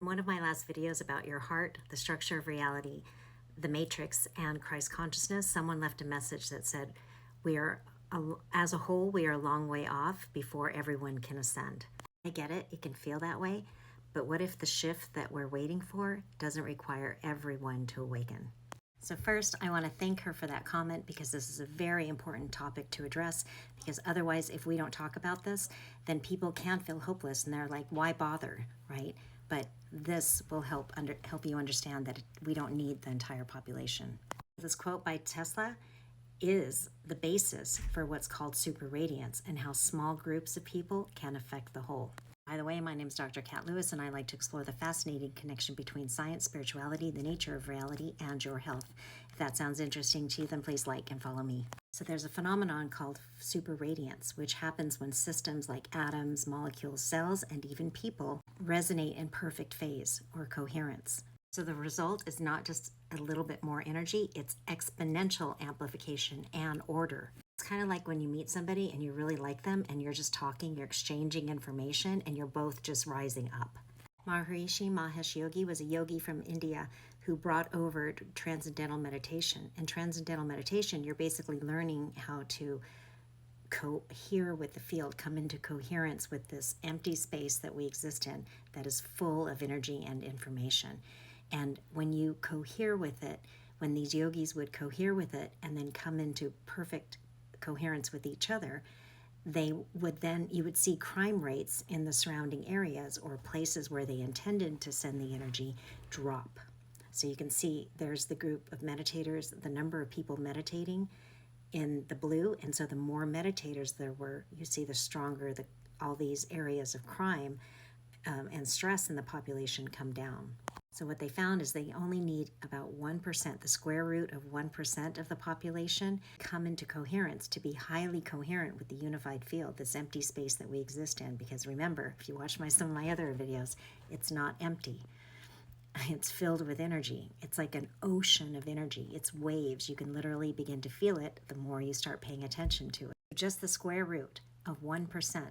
In one of my last videos about your heart, the structure of reality, the matrix, and Christ consciousness, someone left a message that said, we are, as a whole, we are a long way off before everyone can ascend. I get it, it can feel that way, but what if the shift that we're waiting for doesn't require everyone to awaken? So first, I want to thank her for that comment because this is a very important topic to address, because otherwise, if we don't talk about this, then people can feel hopeless and they're like, why bother, right? But this will help you understand that we don't need the entire population. This quote by Tesla is the basis for what's called super radiance and how small groups of people can affect the whole. By the way, my name is Dr. Kat Lewis, and I like to explore the fascinating connection between science, spirituality, the nature of reality, and your health. If that sounds interesting to you, then please like and follow me. So there's a phenomenon called super radiance, which happens when systems like atoms, molecules, cells, and even people resonate in perfect phase or coherence. So the result is not just a little bit more energy, it's exponential amplification and order. It's kind of like when you meet somebody and you really like them and you're just talking, you're exchanging information, and you're both just rising up. Maharishi Mahesh Yogi was a yogi from India who brought over transcendental meditation. In transcendental meditation, you're basically learning how to cohere with the field, come into coherence with this empty space that we exist in that is full of energy and information. And when you cohere with it, when these yogis would cohere with it and then come into perfect coherence with each other, you would see crime rates in the surrounding areas or places where they intended to send the energy drop. So you can see there's the group of meditators, the number of people meditating in the blue, and so the more meditators there were, you see the stronger all these areas of crime and stress in the population come down. So what they found is they only need about 1%, the square root of 1% of the population, come into coherence to be highly coherent with the unified field, this empty space that we exist in. Because remember, if you watch some of my other videos, it's not empty. It's filled with energy. It's like an ocean of energy. It's waves. You can literally begin to feel it the more you start paying attention to it. Just the square root of 1%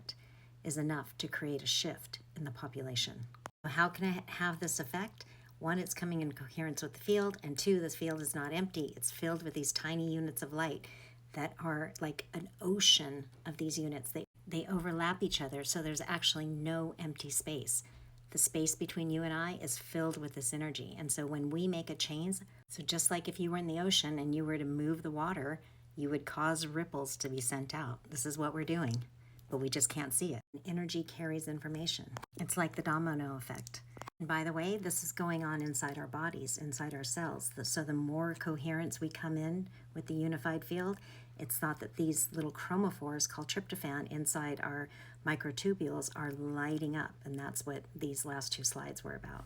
is enough to create a shift in the population. How can it have this effect? One, it's coming in coherence with the field, and two, this field is not empty. It's filled with these tiny units of light that are like an ocean of these units. They overlap each other, so there's actually no empty space. The space between you and I is filled with this energy. And so when we make a change, so just like if you were in the ocean and you were to move the water, you would cause ripples to be sent out. This is what we're doing, but we just can't see it. Energy carries information. It's like the domino effect. And by the way, this is going on inside our bodies, inside our cells. So the more coherence we come in with the unified field, it's thought that these little chromophores called tryptophan inside our microtubules are lighting up. And that's what these last two slides were about.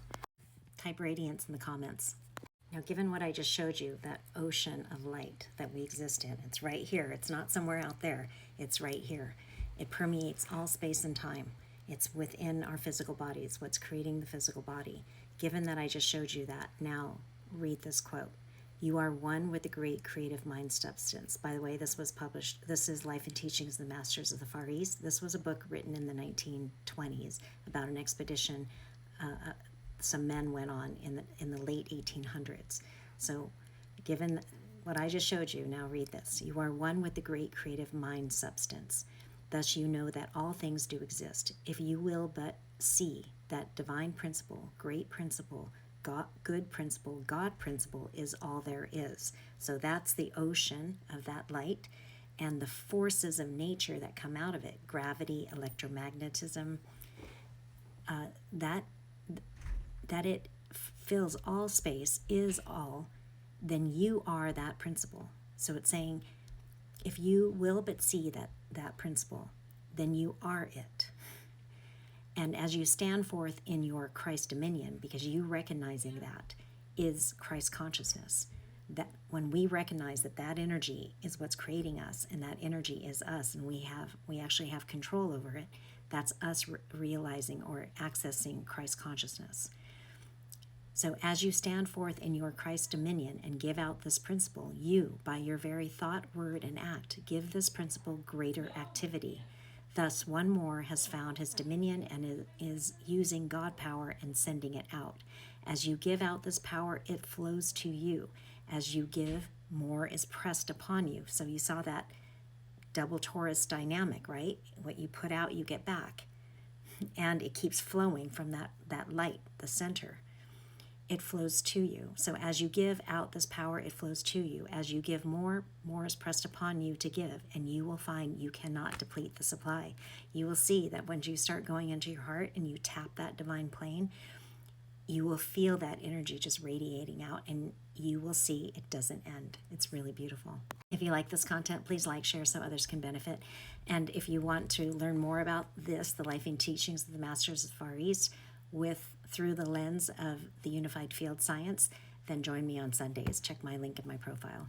Type radiance in the comments. Now, given what I just showed you, that ocean of light that we exist in, it's right here. It's not somewhere out there. It's right here. It permeates all space and time. It's within our physical body. It's what's creating the physical body. Given that I just showed you that, now read this quote. You are one with the great creative mind substance. By the way, this was published. This is Life and Teachings of the Masters of the Far East. This was a book written in the 1920s about an expedition some men went on in the late 1800s. So given what I just showed you, now read this. You are one with the great creative mind substance. Thus you know that all things do exist. If you will but see that divine principle, great principle, God, good principle, God principle is all there is. So that's the ocean of that light and the forces of nature that come out of it, gravity, electromagnetism, that it fills all space, is all, then you are that principle. So it's saying, if you will but see that principle, then you are it. And as you stand forth in your Christ dominion, because you recognizing that is Christ consciousness, that when we recognize that energy is what's creating us, and that energy is us, and we actually have control over it, that's us realizing or accessing Christ consciousness. So as you stand forth in your Christ dominion and give out this principle, you, by your very thought, word, and act, give this principle greater activity. Thus, one more has found his dominion and is using God power and sending it out. As you give out this power, it flows to you. As you give, more is pressed upon you. So you saw that double torus dynamic, right? What you put out, you get back. And it keeps flowing from that light, the center. It flows to you. So as you give out this power, it flows to you. As you give more, more is pressed upon you to give, and you will find you cannot deplete the supply. You will see that when you start going into your heart and you tap that divine plane, you will feel that energy just radiating out, and you will see it doesn't end. It's really beautiful. If you like this content, please like, share so others can benefit. And if you want to learn more about this, the life and teachings of the Masters of the Far East, through the lens of the unified field science, then join me on Sundays. Check my link in my profile.